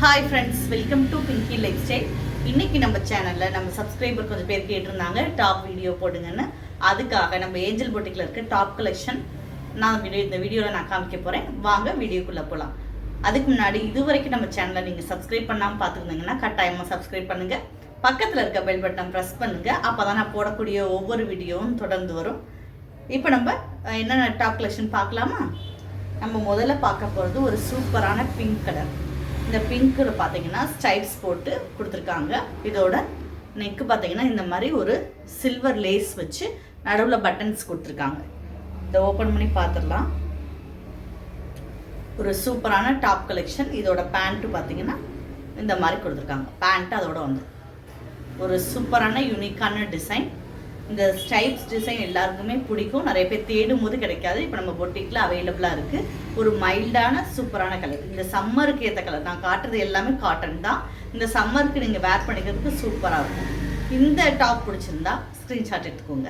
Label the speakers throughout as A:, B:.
A: Hi friends, welcome to Pinki life style. இன்னைக்கு நம்ம சேனலில் நம்ம சப்ஸ்கிரைபர் கொஞ்சம் பேர் கேட்டிருந்தாங்க டாப் வீடியோ போடுங்கன்னு. அதுக்காக நம்ம ஏஞ்சல் பொட்டிக்கில் இருக்க டாப் கலெக்ஷன் இந்த வீடியோவில் நான் காமிக்க போகிறேன். வாங்க வீடியோக்குள்ளே போகலாம். அதுக்கு முன்னாடி இது வரைக்கும் நம்ம சேனலை நீங்கள் சப்ஸ்கிரைப் பண்ணாமல் பார்த்துருந்தீங்கன்னா கட்டாயமாக சப்ஸ்கிரைப் பண்ணுங்கள். பக்கத்தில் இருக்க பெல் பட்டன் ப்ரெஸ் பண்ணுங்கள். அப்போ தான் நான் போடக்கூடிய ஒவ்வொரு வீடியோவும் தொடர்ந்து வரும். இப்போ நம்ம என்னென்ன டாப் கலெக்ஷன் பார்க்கலாமா? நம்ம முதல்ல பார்க்க போகிறது ஒரு சூப்பரான பிங்க் கலர். இந்த பிங்க்கில் பார்த்தீங்கன்னா ஸ்டைப்ஸ் போட்டு கொடுத்துருக்காங்க. இதோட நெக்கு பார்த்தீங்கன்னா இந்த மாதிரி ஒரு சில்வர் லேஸ் வச்சு நடுவில் பட்டன்ஸ் கொடுத்துருக்காங்க. இதை ஓப்பன் பண்ணி பார்த்துடலாம். ஒரு சூப்பரான டாப் கலெக்ஷன். இதோட பேண்ட்டு பார்த்தீங்கன்னா இந்த மாதிரி கொடுத்துருக்காங்க. பேண்ட்டு அதோட வந்து ஒரு சூப்பரான யூனிக்கான டிசைன். இந்த ஸ்டைப்ஸ் டிசைன் எல்லாருக்குமே பிடிக்கும். நிறைய பேர் தேடும் போது கிடைக்காது. இப்போ நம்ம பொட்டிக்கில் அவைலபிளாக இருக்குது. ஒரு மைல்டான சூப்பரான கலர். இந்த சம்மருக்கு ஏற்ற கலர். நான் காட்டுறது எல்லாமே காட்டன் தான். இந்த சம்மருக்கு நீங்கள் வேர் பண்ணிக்கிறதுக்கு சூப்பராக இருக்கும். இந்த டாப் பிடிச்சிருந்தா ஸ்க்ரீன்ஷாட் எடுத்துக்கோங்க.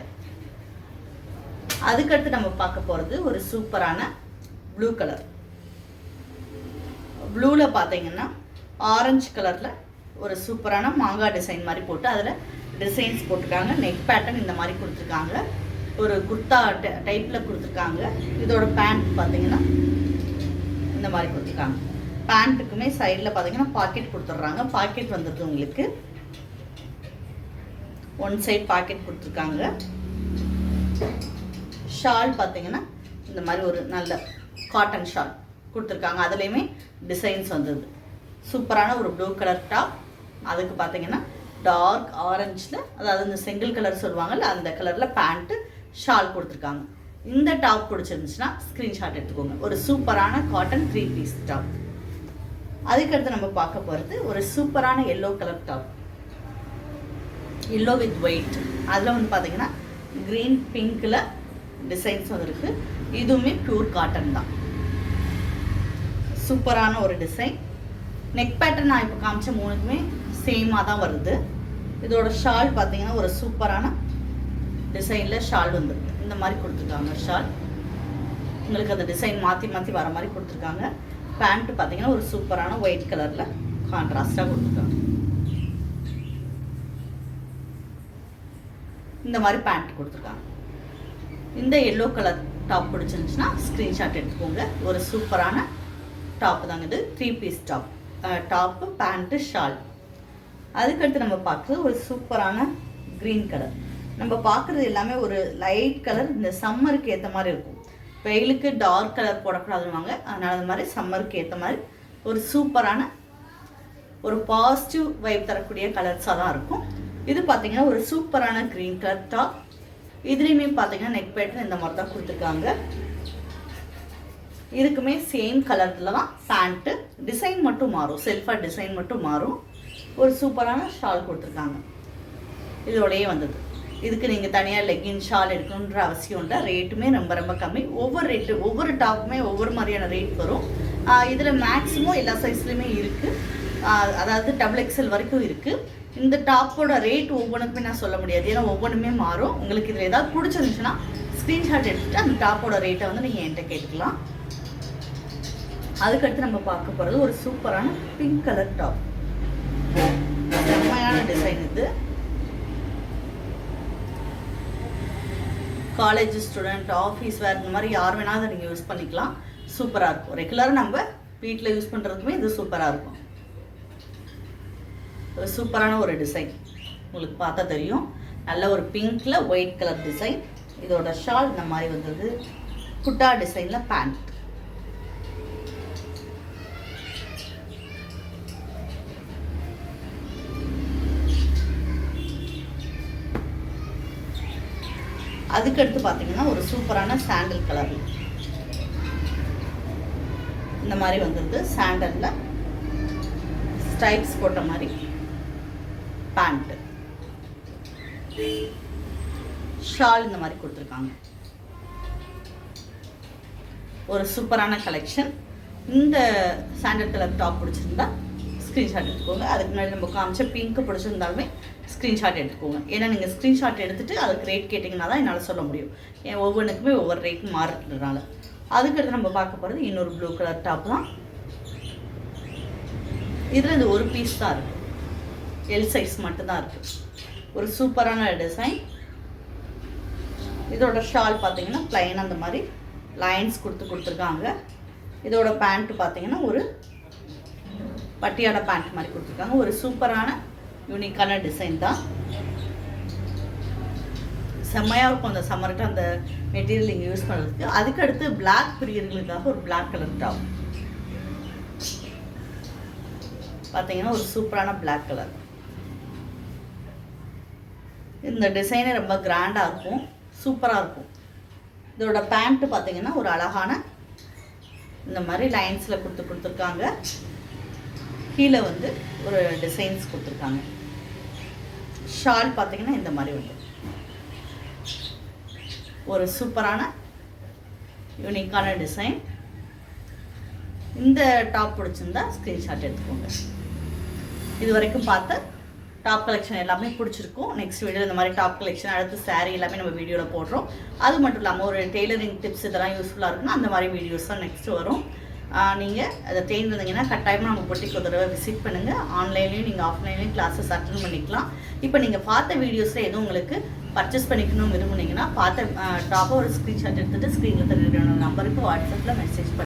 A: அதுக்கடுத்து நம்ம பார்க்க போகிறது ஒரு சூப்பரான ப்ளூ கலர். ப்ளூவில் பார்த்தீங்கன்னா ஆரஞ்சு கலரில் ஒரு சூப்பரான மாங்காய் டிசைன் மாதிரி போட்டு அதில் டிசைன்ஸ் போட்டிருக்காங்க. நெக் பேட்டர்ன் இந்த மாதிரி கொடுத்துருக்காங்க. ஒரு குர்த்தா டைப்பில் கொடுத்துருக்காங்க. இதோட பேண்ட் பார்த்தீங்கன்னா இந்த மாதிரி கொடுத்துருக்காங்க. பேண்ட்டுக்குமே சைடில் பார்த்தீங்கன்னா பாக்கெட் கொடுத்துட்றாங்க. பாக்கெட் வந்துடுது உங்களுக்கு. ஒன் சைட் பாக்கெட் கொடுத்துருக்காங்க. ஷால் பார்த்தீங்கன்னா இந்த மாதிரி ஒரு நல்ல காட்டன் ஷால் கொடுத்துருக்காங்க. அதுலேயுமே டிசைன்ஸ் வந்தது. சூப்பரான ஒரு ப்ளூ கலர் டாப். அதுக்கு பார்த்தீங்கன்னா டார்க் ஆரஞ்சில், அதாவது இந்த செங்கல் கலர் சொல்லுவாங்கல்ல அந்த கலரில் பேண்ட்டு ஷால் கொடுத்துருக்காங்க. இந்த டாப் பிடிச்சிருந்துச்சுன்னா ஸ்க்ரீன்ஷாட் எடுத்துக்கோங்க. ஒரு சூப்பரான காட்டன் 3 பீஸ் டாப். அதுக்கடுத்து நம்ம பார்க்க போகிறது ஒரு சூப்பரான yellow colour top. Yellow with white. அதில் வந்து பார்த்தீங்கன்னா க்ரீன் பிங்க்கில் டிசைன்ஸ் வந்துருக்கு. இதுவுமே ப்யூர் காட்டன் தான். சூப்பரான ஒரு டிசைன். நெக் பேட்டர்ன் நான் இப்போ காமிச்ச மூணுக்குமே சேமாக தான் வருது. இதோட ஷால் பார்த்தீங்கன்னா ஒரு சூப்பரான டிசைனில் ஷால் வந்துருக்கு. இந்த மாதிரி கொடுத்துருக்காங்க ஷால். உங்களுக்கு அந்த டிசைன் மாற்றி மாற்றி வர மாதிரி கொடுத்துருக்காங்க. பேண்ட்டு பார்த்தீங்கன்னா ஒரு சூப்பரான ஒயிட் கலரில் கான்ட்ராஸ்டாக கொடுத்துருக்காங்க. இந்த மாதிரி பேண்ட் கொடுத்துருக்காங்க. இந்த எல்லோ கலர் டாப் பிடிச்சிருந்துச்சுன்னா ஸ்க்ரீன்ஷாட் எடுத்துக்கோங்க. ஒரு சூப்பரான டாப் தாங்க இது. 3 piece top. Top, pant, shawl. அதுக்கடுத்து நம்ம பார்க்குறது ஒரு சூப்பரான க்ரீன் கலர். நம்ம பார்க்குறது எல்லாமே ஒரு லைட் கலர். இந்த சம்மருக்கு ஏற்ற மாதிரி இருக்கும். வெயிலுக்கு டார்க் கலர் போடக்கூடாதுவாங்க. அதனால் அது மாதிரி சம்மருக்கு ஏற்ற மாதிரி ஒரு சூப்பரான ஒரு பாசிட்டிவ் வைப் தரக்கூடிய கலர்ஸாக தான் இருக்கும். இது பார்த்தீங்கன்னா ஒரு சூப்பரான க்ரீன் கலர் டாப். இதுலேயுமே பார்த்தீங்கன்னா நெக் பேட்டர்ன் இந்த மாதிரி தான் கொடுத்துருக்காங்க. இதுக்குமே சேம் கலரில் தான் பேண்ட்டு. டிசைன் மட்டும் மாறும். செல்ஃபாக டிசைன் மட்டும் மாறும். ஒரு சூப்பரான ஷால் கொடுத்துருக்காங்க. இதோடையே வந்தது. இதுக்கு நீங்கள் தனியாக லெக்கின் ஷால் எடுக்கணுன்ற அவசியம் இல்லை. ரேட்டுமே ரொம்ப ரொம்ப கம்மி. ஒவ்வொரு டாப்புமே ஒவ்வொரு மாதிரியான ரேட் வரும். இதில் மேக்ஸிமம் எல்லா சைஸ்லையுமே இருக்குது. அதாவது XXL வரைக்கும் இருக்குது. இந்த டாப்போட ரேட் ஒவ்வொன்றுக்குமே நான் சொல்ல முடியாது. ஏன்னா ஒவ்வொன்றுமே மாறும். உங்களுக்கு இதில் ஏதாவது பிடிச்சிருந்துச்சுன்னா ஸ்க்ரீன்ஷாட் எடுத்துகிட்டு அந்த டாப்போட ரேட்டை வந்து நீங்கள் என்கிட்ட கேட்டுக்கலாம். அதுக்கடுத்து நம்ம பார்க்க போகிறது ஒரு சூப்பரான பிங்க் கலர் டாப். செம்மையான டிசைன் இது. காலேஜ் ஸ்டூடெண்ட், ஆஃபீஸ் வேர், இந்த மாதிரி யார் வேணாலும் அதை நீங்கள் யூஸ் பண்ணிக்கலாம். சூப்பராக இருக்கும். ரெகுலராக நம்ம வீட்டில் யூஸ் பண்ணுறதுக்குமே இது சூப்பராக இருக்கும். ஒரு சூப்பரான ஒரு டிசைன். உங்களுக்கு பார்த்தா தெரியும். நல்ல ஒரு பிங்க்கில் ஒயிட் கலர் டிசைன். இதோட ஷால் இந்த மாதிரி வந்தது. புட்டா டிசைனில் பேண்ட். அதுக்கடுத்து பார்த்தீங்கன்னா ஒரு சூப்பரான சாண்டல் கலர். இந்த மாதிரி வந்துடுது. சாண்டலில் ஸ்டைப்ஸ் போட்ட மாதிரி பேண்ட்டு. ஷால் இந்த மாதிரி கொடுத்துருக்காங்க. ஒரு சூப்பரான கலெக்ஷன். இந்த சாண்டல் கலர் டாப் பிடிச்சிருந்தா ஸ்க்ரீன்ஷாட் எடுத்துக்கோங்க. அதுக்கு முன்னாடி நம்ம காமிச்ச பிங்க்கு பிடிச்சிருந்தாலுமே ஸ்க்ரீன்ஷாட் எடுத்துக்கோங்க. ஏன்னா நீங்கள் ஸ்க்ரீன்ஷாட் எடுத்துகிட்டு அதுக்கு ரேட் கேட்டிங்கன்னா தான் என்னால் சொல்ல முடியும். ஏன் ஒவ்வொன்றுக்குமே ஒவ்வொரு ரேட் மாறுறதுனால. அதுக்கடுத்து நம்ம பார்க்க போகிறது இன்னொரு ப்ளூ கலர் டாப் தான். இதில் இது ஒரு பீஸ் தான் இருக்குது, எல் சைஸ் மட்டும்தான் இருக்குது. ஒரு சூப்பரான டிசைன். இதோட ஷால் பார்த்தீங்கன்னா ப்ளைன் அந்த மாதிரி லைன்ஸ் கொடுத்துருக்காங்க. இதோட பேண்ட் பார்த்தீங்கன்னா ஒரு பட்டியாட பேண்ட் மாதிரி கொடுத்துருக்காங்க. ஒரு சூப்பரான யூனிக்கான டிசைன் தான், செம்மையாக இருக்கும் அந்த சம்மருக்கு அந்த மெட்டீரியல் இங்கே யூஸ் பண்ணுறதுக்கு. அதுக்கடுத்து பிளாக் பிரியர்களுக்காக ஒரு பிளாக் கலர் டாப் பார்த்தீங்கன்னா ஒரு சூப்பரான பிளாக் கலர். இந்த டிசைனே ரொம்ப கிராண்டாக இருக்கும், சூப்பராக இருக்கும். இதோட பேண்ட்டு பார்த்தீங்கன்னா ஒரு அழகான இந்த மாதிரி லைன்ஸில் கொடுத்துருக்காங்க. கீழே வந்து ஒரு டிசைன்ஸ் கொடுத்துருக்காங்க. ஷால் பார்த்தீங்கன்னா இந்த மாதிரி வந்து ஒரு சூப்பரான யூனிக்கான டிசைன். இந்த டாப் பிடிச்சிருந்தா ஸ்க்ரீன்ஷாட் எடுத்துக்கோங்க. இது வரைக்கும் பார்த்த டாப் கலெக்ஷன் எல்லாமே பிடிச்சிருக்கும். நெக்ஸ்ட் வீடியோ இந்த மாதிரி டாப் கலெக்ஷன், அடுத்து சாரீ எல்லாமே நம்ம வீடியோவில் போடுறோம். அது மட்டும் இல்லாமல் ஒரு டெய்லரிங் டிப்ஸ் இதெல்லாம் யூஸ்ஃபுல்லாக இருக்குன்னா அந்த மாதிரி வீடியோஸ் தான் நெக்ஸ்ட்டு வரும். நீங்கள் அதை தேர்ந்தெடுத்தீங்கன்னா கட்டாயமாக நம்ம பொட்டிக்கு ஒரு தடவை விசிட் பண்ணுங்கள். ஆன்லைன்லேயும் நீங்கள் ஆஃப்லைன்லேயும் கிளாஸஸ் அட்டெண்ட் பண்ணிக்கலாம். இப்போ நீங்கள் பார்த்த வீடியோஸில் எதுவும் உங்களுக்கு பர்ச்சேஸ் பண்ணிக்கணும்னு விரும்புனீங்கன்னா பார்த்த டாப்பை ஒரு ஸ்க்ரீன்ஷாட் எடுத்துகிட்டு ஸ்க்ரீனில் தெரியுற நம்பருக்கு வாட்ஸ்அப்பில் மெசேஜ் பண்ணுங்கள்.